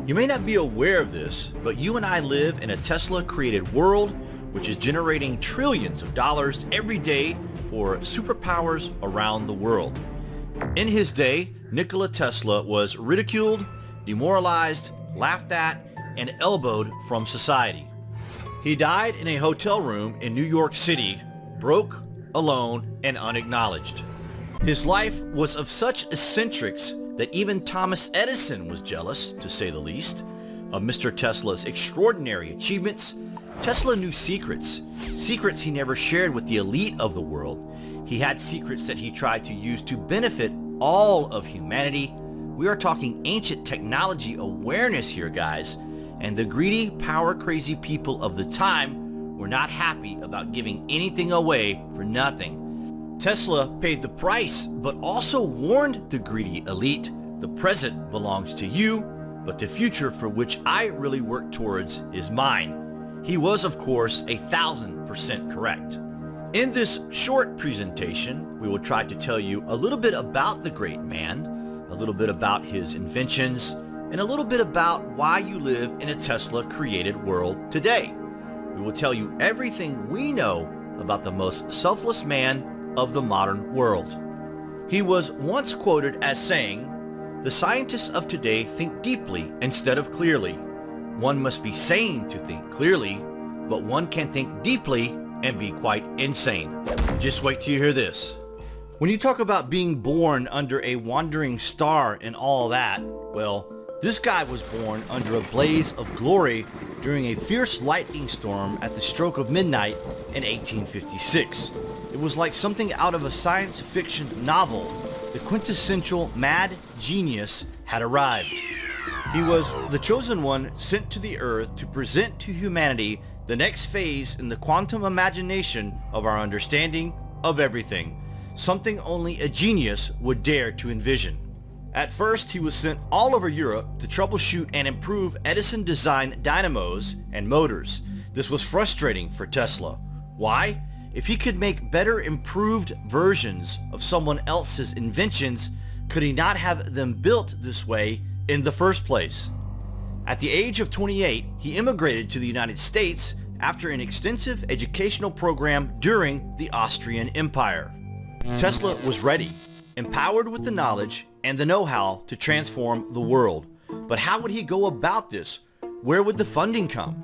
You may not be aware of this, but you and I live in a Tesla-created world which is generating trillions of dollars every day for superpowers around the world. In his day, Nikola Tesla was ridiculed, demoralized, laughed at, and elbowed from society. He died in a hotel room in New York City, broke, alone, and unacknowledged. His life was of such eccentrics that even Thomas Edison was jealous, to say the least, of Mr. Tesla's extraordinary achievements. Tesla knew secrets he never shared with the elite of the world. He had secrets that he tried to use to benefit all of humanity. We are talking ancient technology awareness here, guys, and the greedy, power-crazy people of the time were not happy about giving anything away for nothing. Tesla paid the price, but also warned the greedy elite, the present belongs to you, but the future for which I really work towards is mine. He was, of course, 1,000% correct. In this short presentation, we will try to tell you a little bit about the great man, a little bit about his inventions, and a little bit about why you live in a Tesla-created world today. We will tell you everything we know about the most selfless man of the modern world. He was once quoted as saying, "The scientists of today think deeply instead of clearly. One must be sane to think clearly, but one can think deeply and be quite insane." Just wait till you hear this. When you talk about being born under a wandering star and all that, well, this guy was born under a blaze of glory during a fierce lightning storm at the stroke of midnight in 1856. It was like something out of a science fiction novel. The quintessential mad genius had arrived. He was the chosen one sent to the earth to present to humanity the next phase in the quantum imagination of our understanding of everything, something only a genius would dare to envision. At first, he was sent all over Europe to troubleshoot and improve Edison-designed dynamos and motors. This was frustrating for Tesla. Why? If he could make better improved versions of someone else's inventions, could he not have them built this way in the first place? At the age of 28, he immigrated to the United States after an extensive educational program during the Austrian Empire. Tesla was ready, empowered with the knowledge and the know-how to transform the world. But how would he go about this? Where would the funding come?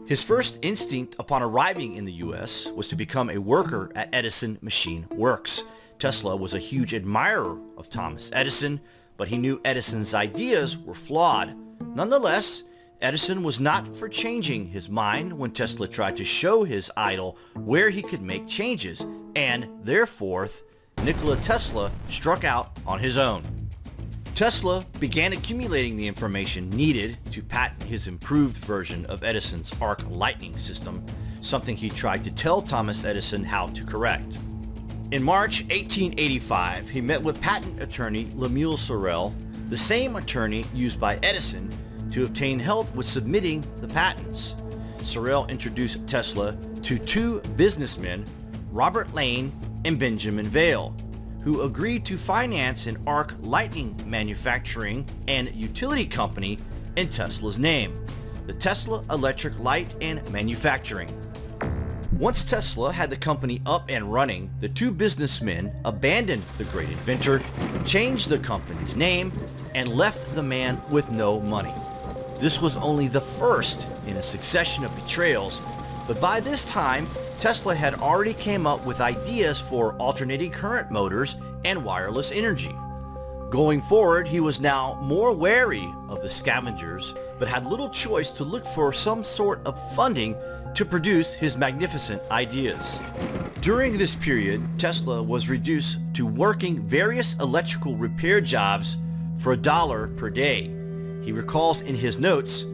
His first instinct upon arriving in the US was to become a worker at Edison Machine Works. Tesla was a huge admirer of Thomas Edison, but he knew Edison's ideas were flawed. Nonetheless, Edison was not for changing his mind when Tesla tried to show his idol where he could make changes, and therefore, Nikola Tesla struck out on his own. Tesla began accumulating the information needed to patent his improved version of Edison's arc lightning system, something he tried to tell Thomas Edison how to correct. In March 1885, he met with patent attorney Lemuel Sorel, the same attorney used by Edison, to obtain help with submitting the patents. Sorel introduced Tesla to two businessmen, Robert Lane and Benjamin Vail, who agreed to finance an arc lightning manufacturing and utility company in Tesla's name, the Tesla Electric Light and Manufacturing. Once Tesla had the company up and running, the two businessmen abandoned the great inventor, changed the company's name, and left the man with no money. This was only the first in a succession of betrayals, but by this time, Tesla had already came up with ideas for alternating current motors and wireless energy. Going forward, he was now more wary of the scavengers, but had little choice to look for some sort of funding to produce his magnificent ideas. During this period, Tesla was reduced to working various electrical repair jobs for $1 per day. He recalls in his notes,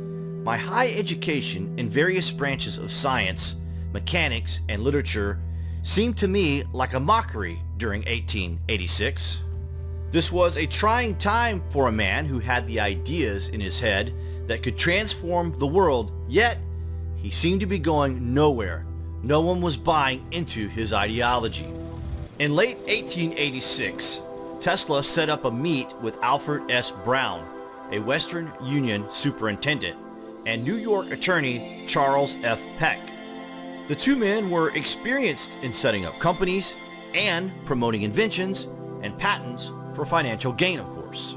"My high education in various branches of science, mechanics, and literature seemed to me like a mockery during 1886. This was a trying time for a man who had the ideas in his head that could transform the world, yet he seemed to be going nowhere. No one was buying into his ideology. In late 1886, Tesla set up a meet with Alfred S. Brown, a Western Union superintendent, and New York attorney Charles F. Peck. The two men were experienced in setting up companies and promoting inventions and patents for financial gain, of course.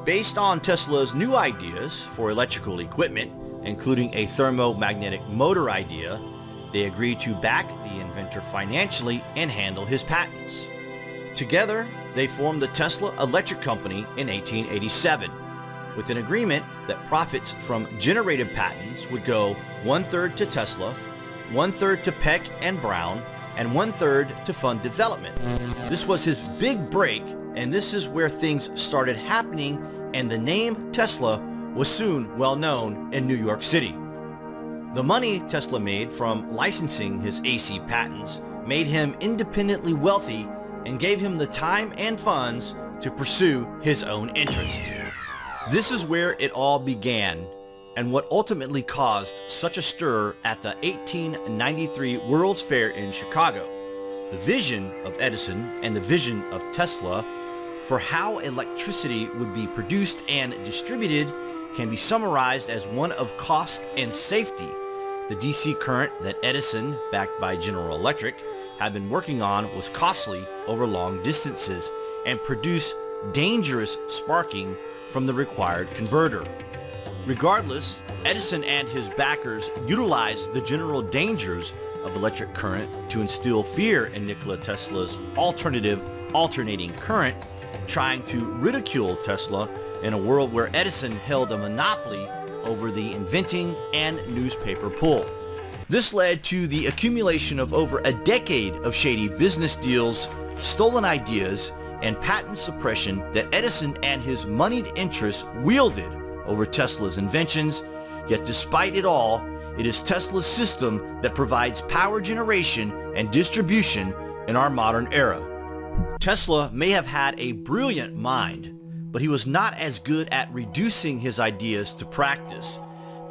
Based on Tesla's new ideas for electrical equipment, including a thermomagnetic motor idea, they agreed to back the inventor financially and handle his patents. Together, they formed the Tesla Electric Company in 1887, with an agreement that profits from generated patents would go 1/3 to Tesla, 1/3 to Peck and Brown, and 1/3 to fund development. This was his big break, and this is where things started happening, and the name Tesla was soon well known in New York City. The money Tesla made from licensing his AC patents made him independently wealthy and gave him the time and funds to pursue his own interest. This is where it all began, and what ultimately caused such a stir at the 1893 World's Fair in Chicago. The vision of Edison and the vision of Tesla for how electricity would be produced and distributed can be summarized as one of cost and safety. The DC current that Edison, backed by General Electric, had been working on was costly over long distances and produced dangerous sparking from the required converter. Regardless, Edison and his backers utilized the general dangers of electric current to instill fear in Nikola Tesla's alternative alternating current, trying to ridicule Tesla in a world where Edison held a monopoly over the inventing and newspaper pull. This led to the accumulation of over a decade of shady business deals, stolen ideas, and patent suppression that Edison and his moneyed interests wielded over Tesla's inventions. Yet despite it all, it is Tesla's system that provides power generation and distribution in our modern era. Tesla may have had a brilliant mind, but he was not as good at reducing his ideas to practice.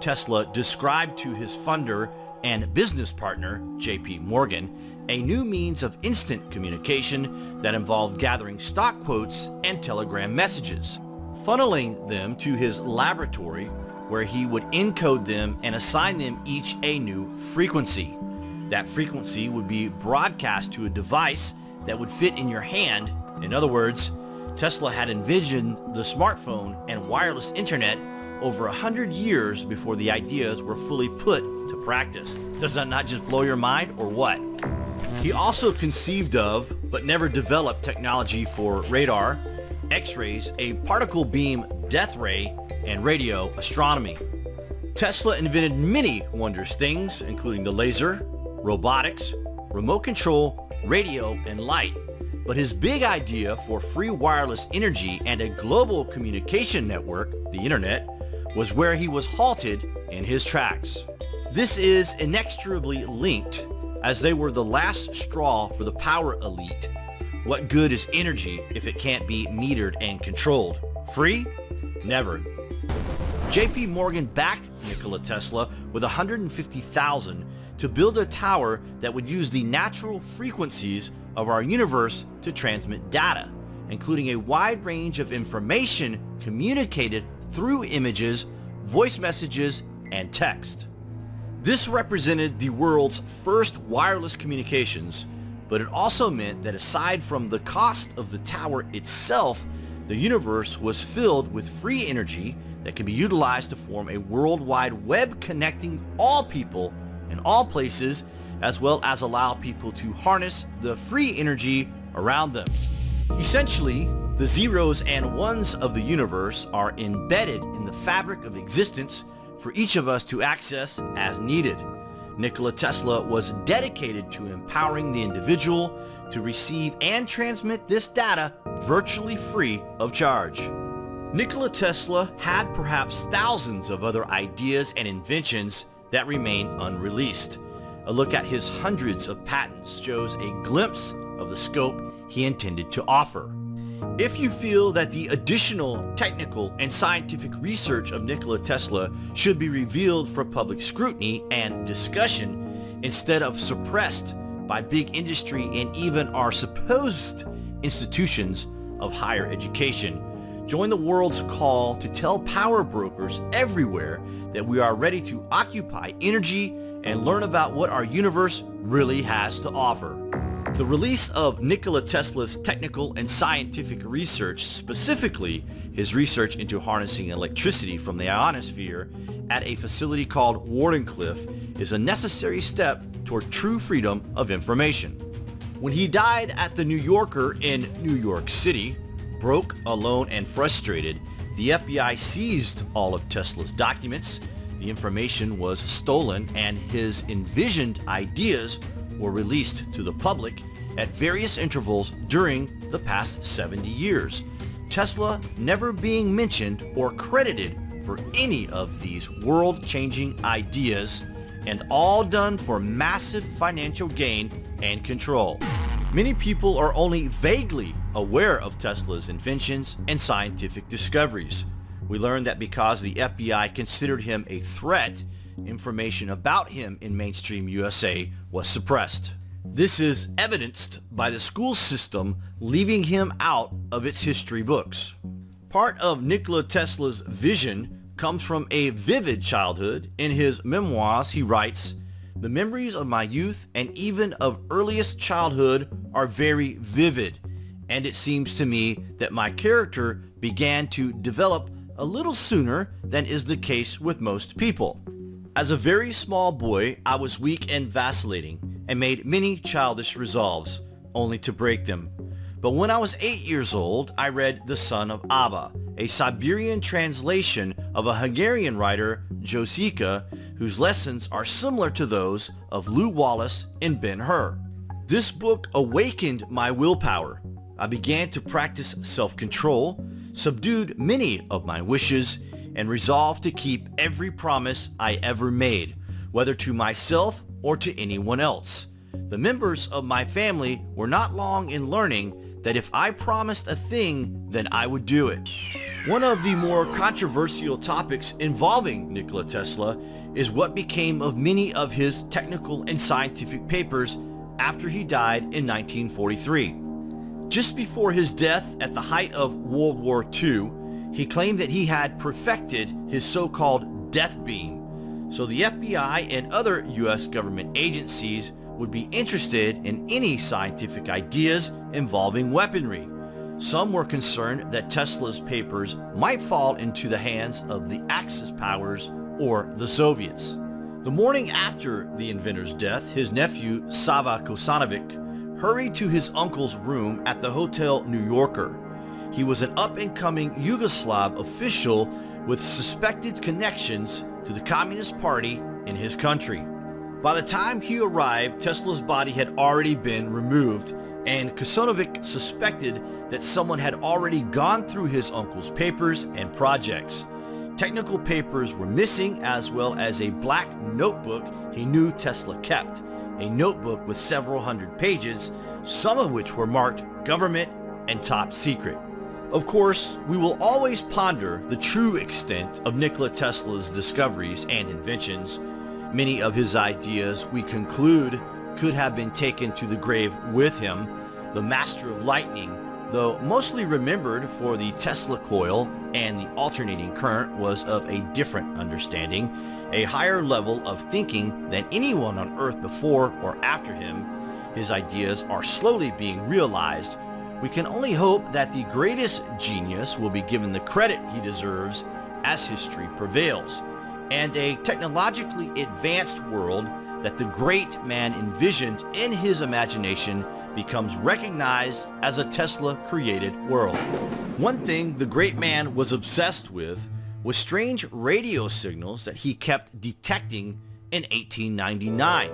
Tesla described to his funder and business partner, J.P. Morgan, a new means of instant communication that involved gathering stock quotes and telegram messages, funneling them to his laboratory where he would encode them and assign them each a new frequency. That frequency would be broadcast to a device that would fit in your hand. In other words, Tesla had envisioned the smartphone and wireless internet over 100 years before the ideas were fully put to practice. Does that not just blow your mind, or what? He also conceived of, but never developed, technology for radar, X-rays, a particle beam death ray, and radio astronomy. Tesla invented many wondrous things, including the laser, robotics, remote control, radio, and light. But his big idea for free wireless energy and a global communication network, the internet, was where he was halted in his tracks. This is inextricably linked, as they were the last straw for the power elite. What good is energy if it can't be metered and controlled? Free? Never. J.P. Morgan backed Nikola Tesla with $150,000 to build a tower that would use the natural frequencies of our universe to transmit data, including a wide range of information communicated through images, voice messages, and text. This represented the world's first wireless communications, but it also meant that aside from the cost of the tower itself, the universe was filled with free energy that could be utilized to form a worldwide web connecting all people in all places, as well as allow people to harness the free energy around them. Essentially, the zeros and ones of the universe are embedded in the fabric of existence for each of us to access as needed. Nikola Tesla was dedicated to empowering the individual to receive and transmit this data virtually free of charge. Nikola Tesla had perhaps thousands of other ideas and inventions that remain unreleased. A look at his hundreds of patents shows a glimpse of the scope he intended to offer. If you feel that the additional technical and scientific research of Nikola Tesla should be revealed for public scrutiny and discussion instead of suppressed by big industry and even our supposed institutions of higher education, Join the world's call to tell power brokers everywhere that we are ready to occupy energy and learn about what our universe really has to offer. The release of Nikola Tesla's technical and scientific research, specifically his research into harnessing electricity from the ionosphere at a facility called Wardenclyffe, is a necessary step toward true freedom of information. When he died at the New Yorker in New York City, broke, alone, and frustrated, the FBI seized all of Tesla's documents. The information was stolen and his envisioned ideas were released to the public at various intervals during the past 70 years. Tesla never being mentioned or credited for any of these world-changing ideas, and all done for massive financial gain and control. Many people are only vaguely aware of Tesla's inventions and scientific discoveries. We learned that because the FBI considered him a threat, information about him in mainstream USA was suppressed. This is evidenced by the school system leaving him out of its history books. Part of Nikola Tesla's vision comes from a vivid childhood. In his memoirs, he writes, "The memories of my youth and even of earliest childhood are very vivid, and it seems to me that my character began to develop a little sooner than is the case with most people. As a very small boy, I was weak and vacillating, and made many childish resolves, only to break them. But when I was 8 years old, I read The Son of Abba, a Siberian translation of a Hungarian writer, Josika, whose lessons are similar to those of Lew Wallace and Ben-Hur. This book awakened my willpower. I began to practice self-control, subdued many of my wishes, and resolved to keep every promise I ever made, whether to myself or to anyone else. The members of my family were not long in learning that if I promised a thing, then I would do it." One of the more controversial topics involving Nikola Tesla is what became of many of his technical and scientific papers after he died in 1943. Just before his death at the height of World War II, he claimed that he had perfected his so-called death beam, so the FBI and other U.S. government agencies would be interested in any scientific ideas involving weaponry. Some were concerned that Tesla's papers might fall into the hands of the Axis powers or the Soviets. The morning after the inventor's death, his nephew, Sava Kosanovic, hurried to his uncle's room at the Hotel New Yorker. He was an up-and-coming Yugoslav official with suspected connections to the Communist Party in his country. By the time he arrived, Tesla's body had already been removed, and Kosanovic suspected that someone had already gone through his uncle's papers and projects. Technical papers were missing, as well as a black notebook he knew Tesla kept, a notebook with several hundred pages, some of which were marked government and top secret. Of course, we will always ponder the true extent of Nikola Tesla's discoveries and inventions. Many of his ideas, we conclude, could have been taken to the grave with him. The master of lightning, though mostly remembered for the Tesla coil and the alternating current, was of a different understanding, a higher level of thinking than anyone on Earth before or after him. His ideas are slowly being realized. We can only hope that the greatest genius will be given the credit he deserves as history prevails, and a technologically advanced world that the great man envisioned in his imagination becomes recognized as a Tesla-created world. One thing the great man was obsessed with was strange radio signals that he kept detecting in 1899.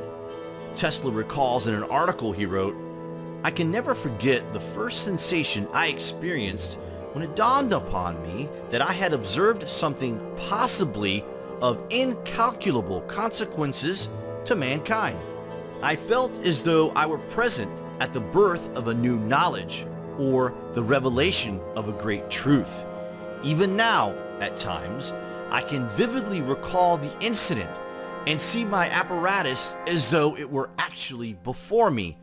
Tesla recalls in an article he wrote, "I can never forget the first sensation I experienced when it dawned upon me that I had observed something possibly of incalculable consequences to mankind. I felt as though I were present at the birth of a new knowledge or the revelation of a great truth. Even now, at times, I can vividly recall the incident and see my apparatus as though it were actually before me.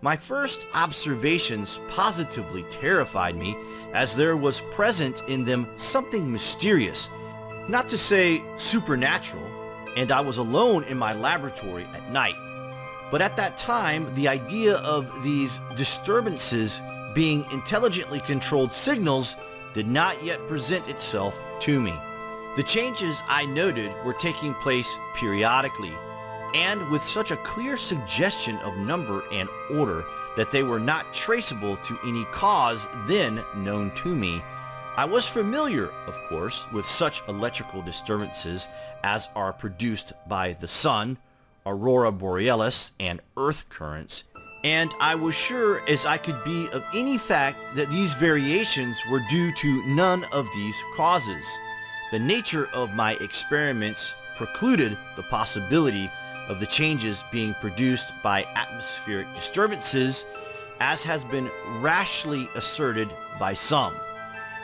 My first observations positively terrified me, as there was present in them something mysterious, not to say supernatural, and I was alone in my laboratory at night. But at that time, the idea of these disturbances being intelligently controlled signals did not yet present itself to me. The changes I noted were taking place periodically, and with such a clear suggestion of number and order that they were not traceable to any cause then known to me. I was familiar, of course, with such electrical disturbances as are produced by the sun, aurora borealis, and earth currents, and I was sure as I could be of any fact that these variations were due to none of these causes. The nature of my experiments precluded the possibility of the changes being produced by atmospheric disturbances, as has been rashly asserted by some.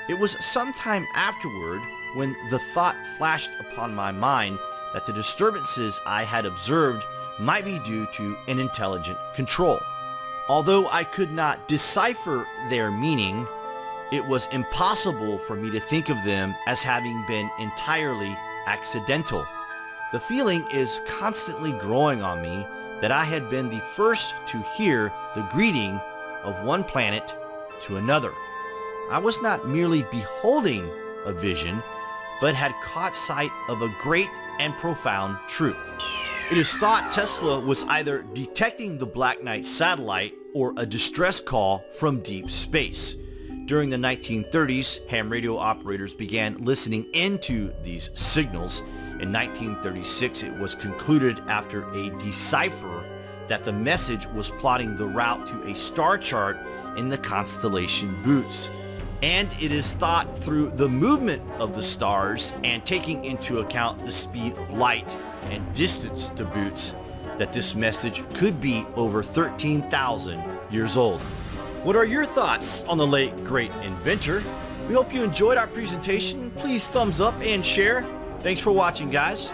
It was some time afterward when the thought flashed upon my mind that the disturbances I had observed might be due to an intelligent control. Although I could not decipher their meaning, it was impossible for me to think of them as having been entirely accidental. The feeling is constantly growing on me that I had been the first to hear the greeting of one planet to another. I was not merely beholding a vision, but had caught sight of a great and profound truth. It is thought Tesla was either detecting the Black Knight satellite or a distress call from deep space. During the 1930s, ham radio operators began listening into these signals. In 1936, it was concluded after a decipher that the message was plotting the route to a star chart in the constellation Bootes. And it is thought through the movement of the stars and taking into account the speed of light and distance to Bootes that this message could be over 13,000 years old. What are your thoughts on the late great inventor? We hope you enjoyed our presentation. Please thumbs up and share. Thanks for watching, guys.